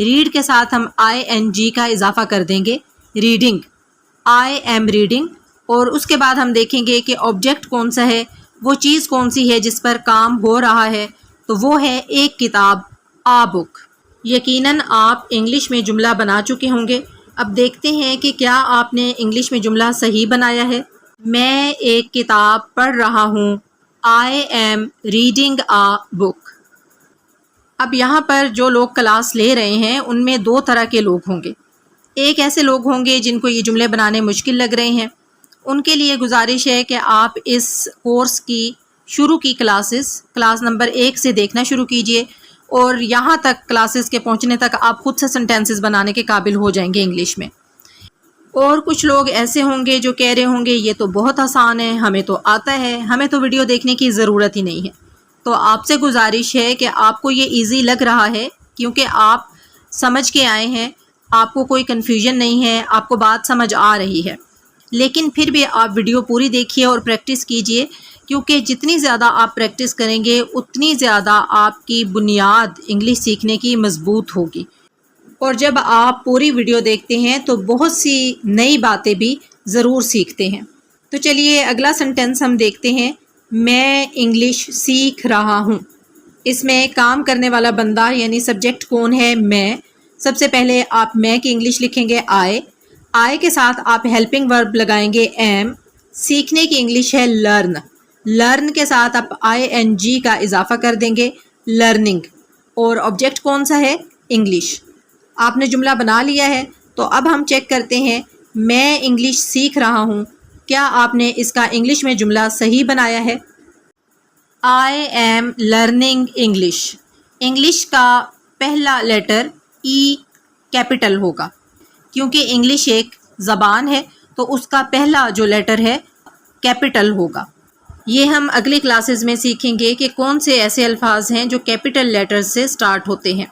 Red کے ساتھ ہم ING کا اضافہ کر دیں گے، ریڈنگ، I am reading. اور اس کے بعد ہم دیکھیں گے کہ آبجیکٹ کون سا ہے، وہ چیز کون سی ہے جس پر کام ہو رہا ہے، تو وہ ہے ایک کتاب، a book. یقیناً آپ انگلش میں جملہ بنا چکے ہوں گے. اب دیکھتے ہیں کہ کیا آپ نے انگلش میں جملہ صحیح بنایا ہے. میں ایک کتاب پڑھ رہا ہوں، I am reading a book. اب یہاں پر جو لوگ کلاس لے رہے ہیں ان میں دو طرح کے لوگ ہوں گے. ایک ایسے لوگ ہوں گے جن کو یہ جملے بنانے مشکل لگ رہے ہیں. ان کے لیے گزارش ہے کہ آپ اس کورس کی شروع کی کلاس نمبر 1 سے دیکھنا شروع کیجئے، اور یہاں تک کلاسز کے پہنچنے تک آپ خود سے سنٹینسز بنانے کے قابل ہو جائیں گے انگلش میں. اور کچھ لوگ ایسے ہوں گے جو کہہ رہے ہوں گے یہ تو بہت آسان ہے، ہمیں تو آتا ہے، ہمیں تو ویڈیو دیکھنے کی ضرورت ہی نہیں ہے. تو آپ سے گزارش ہے کہ آپ کو یہ ایزی لگ رہا ہے کیونکہ آپ سمجھ کے آئے ہیں، آپ کو کوئی کنفیوژن نہیں ہے، آپ کو بات سمجھ آ رہی ہے. لیکن پھر بھی آپ ویڈیو پوری دیکھیے اور پریکٹس کیجئے، کیونکہ جتنی زیادہ آپ پریکٹس کریں گے اتنی زیادہ آپ کی بنیاد انگلش سیکھنے کی مضبوط ہوگی. اور جب آپ پوری ویڈیو دیکھتے ہیں تو بہت سی نئی باتیں بھی ضرور سیکھتے ہیں. تو چلیے اگلا سنٹینس ہم دیکھتے ہیں. میں انگلش سیکھ رہا ہوں. اس میں کام کرنے والا بندہ یعنی سبجیکٹ کون ہے؟ میں. سب سے پہلے آپ میں کی انگلش لکھیں گے I کے ساتھ آپ ہیلپنگ ورب لگائیں گے am. سیکھنے کی انگلش ہے لرن کے ساتھ آپ ING کا اضافہ کر دیں گے، لرننگ. اور آبجیکٹ کون سا ہے؟ انگلش. آپ نے جملہ بنا لیا ہے. تو اب ہم چیک کرتے ہیں، میں انگلش سیکھ رہا ہوں، کیا آپ نے اس کا انگلش میں جملہ صحیح بنایا ہے؟ I am learning English. English کا پہلا لیٹر E کیپٹل ہوگا، کیونکہ انگلش ایک زبان ہے تو اس کا پہلا جو لیٹر ہے کیپٹل ہوگا. یہ ہم اگلی کلاسز میں سیکھیں گے کہ کون سے ایسے الفاظ ہیں جو کیپٹل لیٹر سے سٹارٹ ہوتے ہیں.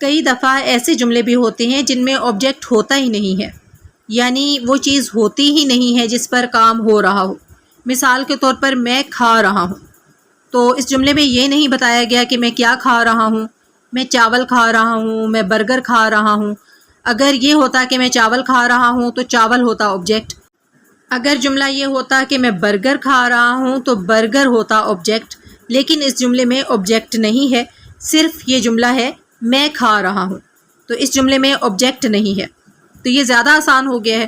کئی دفعہ ایسے جملے بھی ہوتے ہیں جن میں آبجیکٹ ہوتا ہی نہیں ہے، یعنی وہ چیز ہوتی ہی نہیں ہے جس پر کام ہو رہا ہو. مثال کے طور پر میں کھا رہا ہوں، تو اس جملے میں یہ نہیں بتایا گیا کہ میں کیا کھا رہا ہوں. میں چاول کھا رہا ہوں، میں برگر کھا رہا ہوں. اگر یہ ہوتا کہ میں چاول کھا رہا ہوں تو چاول ہوتا آبجیکٹ. اگر جملہ یہ ہوتا کہ میں برگر کھا رہا ہوں تو برگر ہوتا آبجیکٹ. لیکن اس جملے میں آبجیکٹ نہیں ہے، صرف یہ جملہ ہے میں کھا رہا ہوں، تو اس جملے میں آبجیکٹ نہیں ہے. تو یہ زیادہ آسان ہو گیا ہے.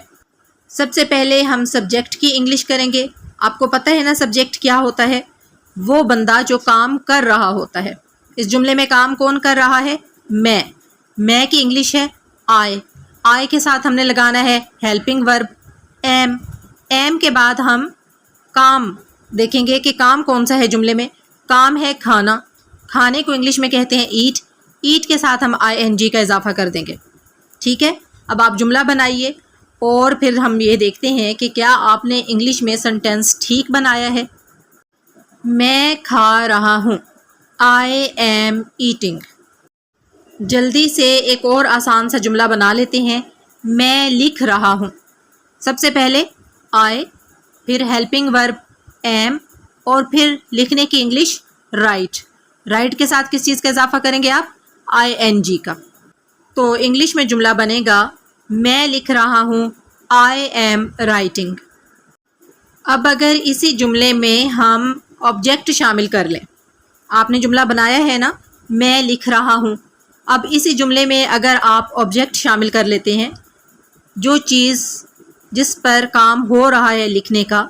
سب سے پہلے ہم سبجیکٹ کی انگلش کریں گے. آپ کو پتہ ہے نا سبجیکٹ کیا ہوتا ہے؟ وہ بندہ جو کام کر رہا ہوتا ہے. اس جملے میں کام کون کر رہا ہے؟ میں کی انگلش ہے I کے ساتھ ہم نے لگانا ہے ہیلپنگ ورب am کے بعد ہم کام دیکھیں گے کہ کام کون سا ہے جملے میں. کام ہے کھانا. کھانے کو انگلش میں کہتے ہیں ایٹ کے ساتھ ہم ING کا اضافہ کر دیں گے. ٹھیک ہے، اب آپ جملہ بنائیے اور پھر ہم یہ دیکھتے ہیں کہ کیا آپ نے انگلش میں سنٹینس ٹھیک بنایا ہے. میں کھا رہا ہوں، I am eating. جلدی سے ایک اور آسان سا جملہ بنا لیتے ہیں. میں لکھ رہا ہوں. سب سے پہلے I، پھر ہیلپنگ ورب am، اور پھر لکھنے کی انگلش رائٹ کے ساتھ کس چیز کا اضافہ کریں گے آپ؟ ING کا. تو انگلش میں جملہ بنے گا میں لکھ رہا ہوں I am writing. اب اگر اسی جملے میں ہم آبجیکٹ شامل کر لیں، آپ نے جملہ بنایا ہے نا میں لکھ رہا ہوں. اب اسی جملے میں اگر آپ آبجیکٹ شامل کر لیتے ہیں، جو چیز جس پر کام ہو رہا ہے لکھنے کا،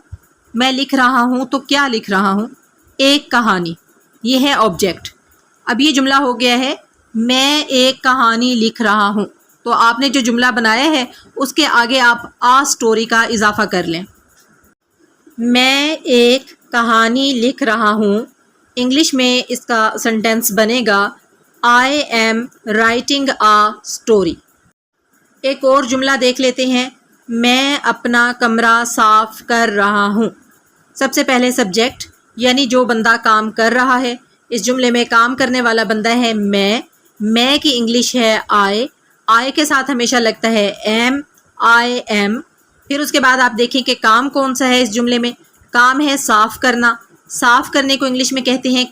میں لکھ رہا ہوں تو کیا لکھ رہا ہوں؟ ایک کہانی. یہ ہے آبجیکٹ. اب یہ جملہ ہو گیا ہے میں ایک کہانی لکھ رہا ہوں. تو آپ نے جو جملہ بنایا ہے اس کے آگے آپ اسٹوری کا اضافہ کر لیں. میں ایک کہانی لکھ رہا ہوں. انگلش میں اس کا سنٹینس بنے گا I am writing a story. ایک اور جملہ دیکھ لیتے ہیں. میں اپنا کمرہ صاف کر رہا ہوں. سب سے پہلے سبجیکٹ یعنی جو بندہ کام کر رہا ہے. اس جملے میں کام کرنے والا بندہ ہے میں کی انگلش ہے I کے ساتھ ہمیشہ لگتا ہے am. پھر اس کے بعد آپ دیکھیں کہ کام کون سا ہے اس جملے میں. کام ہے صاف کرنا. صاف کرنے کو انگلش میں کہتے ہیں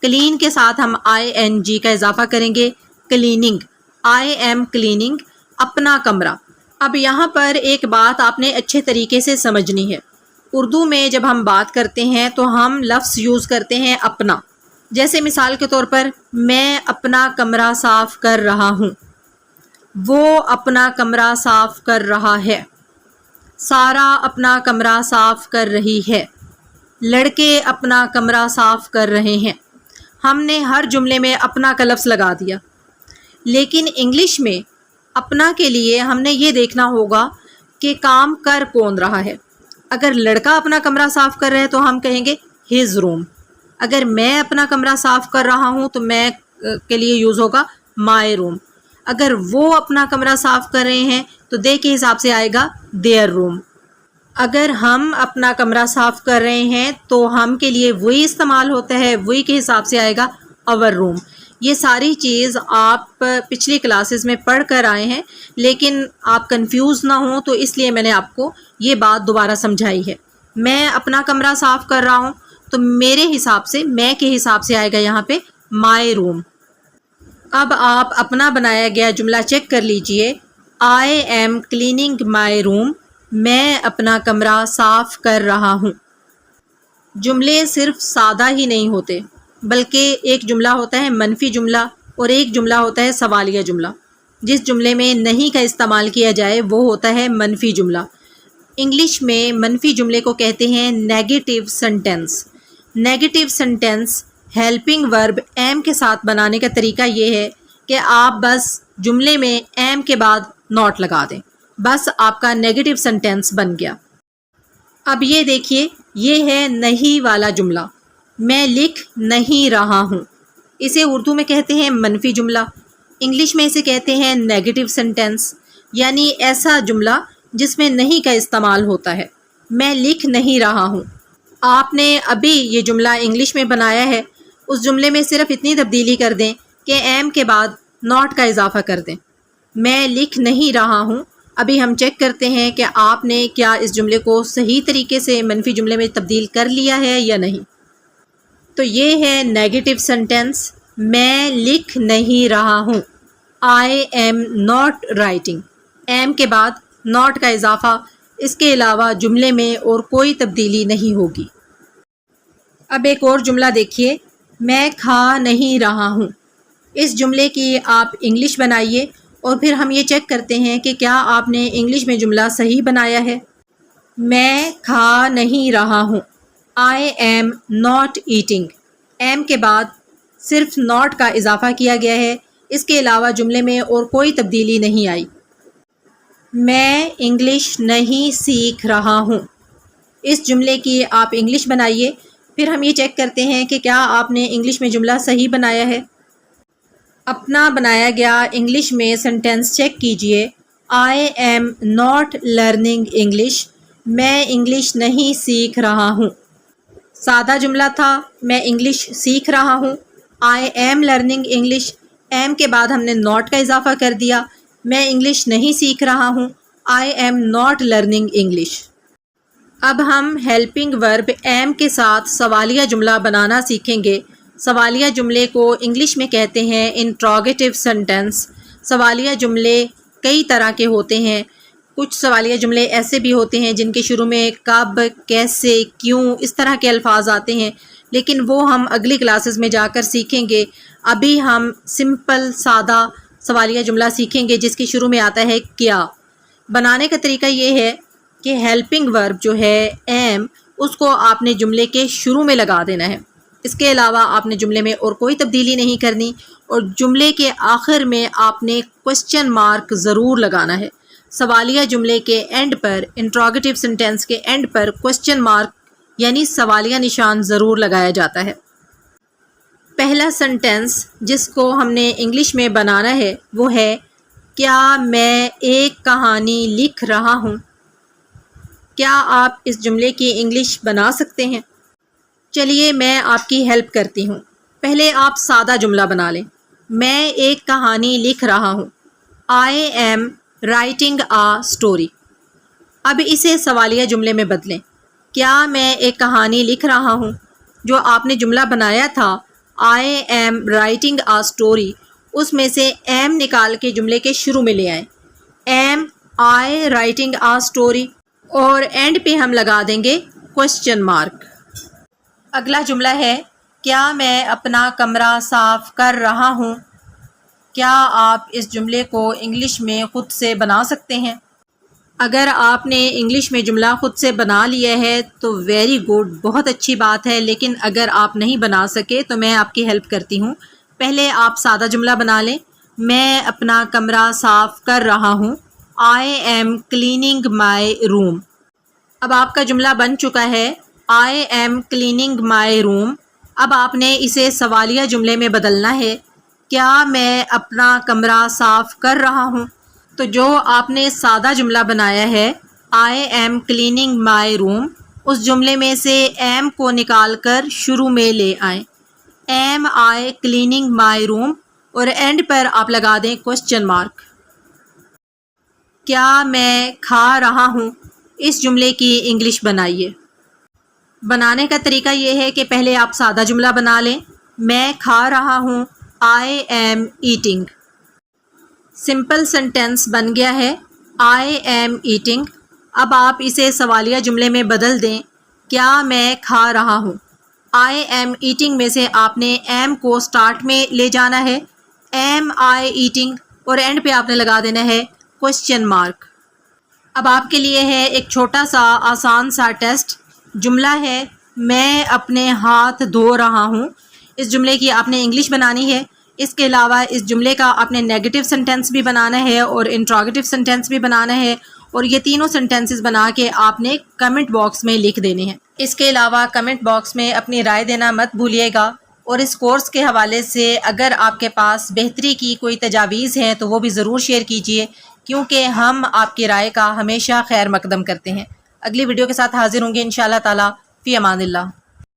کلین کے ساتھ ہم ING کا اضافہ کریں گے کلیننگ، آئی ایم کلیننگ، اپنا کمرہ۔ اب یہاں پر ایک بات آپ نے اچھے طریقے سے سمجھنی ہے۔ اردو میں جب ہم بات کرتے ہیں تو ہم لفظ یوز کرتے ہیں اپنا، جیسے مثال کے طور پر میں اپنا کمرہ صاف کر رہا ہوں، وہ اپنا کمرہ صاف کر رہا ہے، سارا اپنا کمرہ صاف کر رہی ہے، لڑکے اپنا کمرہ صاف کر رہے ہیں۔ ہم نے ہر جملے میں اپنا کا لفظ لگا دیا، لیکن انگلش میں اپنا کے لیے ہم نے یہ دیکھنا ہوگا کہ کام کر کون رہا ہے۔ اگر لڑکا اپنا کمرہ صاف کر رہا ہے تو ہم کہیں گے ہز روم۔ اگر میں اپنا کمرہ صاف کر رہا ہوں تو میں کے لیے یوز ہوگا مائی روم۔ اگر وہ اپنا کمرہ صاف کر رہے ہیں تو دے کے حساب سے آئے گا دیئر روم۔ اگر ہم اپنا کمرہ صاف کر رہے ہیں تو ہم کے لیے وہی استعمال ہوتا ہے، وہی کے حساب سے آئے گا اور روم۔ یہ ساری چیز آپ پچھلی کلاسز میں پڑھ کر آئے ہیں، لیکن آپ کنفیوز نہ ہوں تو اس لیے میں نے آپ کو یہ بات دوبارہ سمجھائی ہے۔ میں اپنا کمرہ صاف کر رہا ہوں تو میرے حساب سے، میں کے حساب سے آئے گا یہاں پہ مائی روم۔ اب آپ اپنا بنایا گیا جملہ چیک کر لیجئے، آئی ایم کلیننگ مائی روم، میں اپنا کمرہ صاف کر رہا ہوں۔ جملے صرف سادہ ہی نہیں ہوتے، بلکہ ایک جملہ ہوتا ہے منفی جملہ اور ایک جملہ ہوتا ہے سوالیہ جملہ۔ جس جملے میں نہیں کا استعمال کیا جائے وہ ہوتا ہے منفی جملہ۔ انگلش میں منفی جملے کو کہتے ہیں negative sentence. Negative sentence helping ورب ایم کے ساتھ بنانے کا طریقہ یہ ہے کہ آپ بس جملے میں ایم کے بعد ناٹ لگا دیں، بس آپ کا نیگیٹو سینٹینس بن گیا۔ اب یہ دیکھیے، یہ ہے نہیں والا جملہ، میں لکھ نہیں رہا ہوں۔ اسے اردو میں کہتے ہیں منفی جملہ، انگلش میں اسے کہتے ہیں نیگیٹو سینٹینس، یعنی ایسا جملہ جس میں نہیں کا استعمال ہوتا ہے۔ میں لکھ نہیں رہا ہوں۔ آپ نے ابھی یہ جملہ انگلش میں بنایا ہے، اس جملے میں صرف اتنی تبدیلی کر دیں کہ ایم کے بعد ناٹ کا اضافہ کر دیں۔ میں لکھ نہیں رہا ہوں۔ ابھی ہم چیک کرتے ہیں کہ آپ نے کیا اس جملے کو صحیح طریقے سے منفی جملے میں تبدیل کر لیا ہے یا نہیں۔ تو یہ ہے نیگیٹو سینٹینس، میں لکھ نہیں رہا ہوں، I am not writing. Am کے بعد ناٹ کا اضافہ، اس کے علاوہ جملے میں اور کوئی تبدیلی نہیں ہوگی۔ اب ایک اور جملہ دیکھیے، میں کھا نہیں رہا ہوں۔ اس جملے کی آپ انگلش بنائیے اور پھر ہم یہ چیک کرتے ہیں کہ کیا آپ نے انگلش میں جملہ صحیح بنایا ہے۔ میں کھا نہیں رہا ہوں، I am not eating. Am کے بعد صرف ناٹ کا اضافہ کیا گیا ہے، اس کے علاوہ جملے میں اور کوئی تبدیلی نہیں آئی۔ میں انگلش نہیں سیکھ رہا ہوں۔ اس جملے کی آپ انگلش بنائیے، پھر ہم یہ چیک کرتے ہیں کہ کیا آپ نے انگلش میں جملہ صحیح بنایا ہے۔ اپنا بنایا گیا انگلش میں سینٹینس چیک کیجئے، آئی ایم ناٹ لرننگ انگلش، میں انگلش نہیں سیکھ رہا ہوں۔ سادہ جملہ تھا، میں انگلش سیکھ رہا ہوں، I am learning English, am کے بعد ہم نے ناٹ کا اضافہ کر دیا، میں انگلش نہیں سیکھ رہا ہوں، I am not learning English. اب ہم ہیلپنگ ورب ایم کے ساتھ سوالیہ جملہ بنانا سیکھیں گے۔ سوالیہ جملے کو انگلش میں کہتے ہیں انٹروگیٹو سینٹینس۔ سوالیہ جملے کئی طرح کے ہوتے ہیں۔ کچھ سوالیہ جملے ایسے بھی ہوتے ہیں جن کے شروع میں کب، کیسے، کیوں اس طرح کے الفاظ آتے ہیں، لیکن وہ ہم اگلی کلاسز میں جا کر سیکھیں گے۔ ابھی ہم سمپل سادہ سوالیہ جملہ سیکھیں گے جس کے شروع میں آتا ہے کیا۔ بنانے کا طریقہ یہ ہے کہ ہیلپنگ ورب جو ہے ایم، اس کو آپ نے جملے کے شروع میں لگا دینا ہے۔ اس کے علاوہ آپ نے جملے میں اور کوئی تبدیلی نہیں کرنی، اور جملے کے آخر میں آپ نے کوسچن مارک ضرور لگانا ہے۔ سوالیہ جملے کے اینڈ پر، انٹروگیٹو سینٹینس کے اینڈ پر کوسچن مارک یعنی سوالیہ نشان ضرور لگایا جاتا ہے۔ پہلا سینٹینس جس کو ہم نے انگلش میں بنانا ہے وہ ہے، کیا میں ایک کہانی لکھ رہا ہوں۔ کیا آپ اس جملے کی انگلش بنا سکتے ہیں؟ چلیے میں آپ کی ہیلپ کرتی ہوں۔ پہلے آپ سادہ جملہ بنا لیں، میں ایک کہانی لکھ رہا ہوں، I am writing a story. اب اسے سوالیہ جملے میں بدلیں، کیا میں ایک کہانی لکھ رہا ہوں۔ جو آپ نے جملہ بنایا تھا I am writing a story, اس میں سے ایم نکال کے جملے کے شروع میں لے آئیں. M I writing a story, اور اینڈ پہ ہم لگا دیں گے کوشچن مارک. اگلا جملہ ہے کیا میں اپنا کمرہ صاف کر رہا ہوں. کیا آپ اس جملے کو انگلش میں خود سے بنا سکتے ہیں؟ اگر آپ نے انگلش میں جملہ خود سے بنا لیا ہے تو ویری گڈ، بہت اچھی بات ہے. لیکن اگر آپ نہیں بنا سکے تو میں آپ کی ہیلپ کرتی ہوں. پہلے آپ سادہ جملہ بنا لیں. میں اپنا کمرہ صاف کر رہا ہوں. آئی ایم کلیننگ مائی روم. اب آپ کا جملہ بن چکا ہے آئی ایم کلیننگ مائی روم. اب آپ نے اسے سوالیہ جملے میں بدلنا ہے. کیا میں اپنا کمرہ صاف کر رہا ہوں؟ تو جو آپ نے سادہ جملہ بنایا ہے آئی ایم کلیننگ مائی روم، اس جملے میں سے ایم کو نکال کر شروع میں لے آئیں. ایم آئی کلیننگ مائی روم، اور اینڈ پر آپ لگا دیں کوشچن مارک. کیا میں کھا رہا ہوں، اس جملے کی انگلش بنائیے. بنانے کا طریقہ یہ ہے کہ پہلے آپ سادہ جملہ بنا لیں. میں کھا رہا ہوں، I am eating. Simple sentence بن گیا ہے آئی ایم ایٹنگ. اب آپ اسے سوالیہ جملے میں بدل دیں. کیا میں کھا رہا ہوں. آئی ایم ایٹنگ میں سے آپ نے ایم کو سٹارٹ میں لے جانا ہے. ایم آئی ایٹنگ، اور اینڈ پہ آپ نے لگا دینا ہے کوشچن مارک. اب آپ کے لیے ہے ایک چھوٹا سا آسان سا ٹیسٹ. جملہ ہے میں اپنے ہاتھ دھو رہا ہوں. اس جملے کی آپ نے انگلش بنانی ہے. اس کے علاوہ اس جملے کا آپ نے نیگیٹو سینٹینس بھی بنانا ہے اور انٹروگیٹو سینٹینس بھی بنانا ہے، اور یہ تینوں سینٹینسز بنا کے آپ نے کمنٹ باکس میں لکھ دینے ہیں. اس کے علاوہ کمنٹ باکس میں اپنی رائے دینا مت بھولیے گا. اور اس کورس کے حوالے سے اگر آپ کے پاس بہتری کی کوئی تجاویز ہیں تو وہ بھی ضرور شیئر کیجیے، کیونکہ ہم آپ کی رائے کا ہمیشہ خیر مقدم کرتے ہیں. اگلی ویڈیو کے ساتھ حاضر ہوں گے انشاءاللہ تعالی. فی امان اللہ.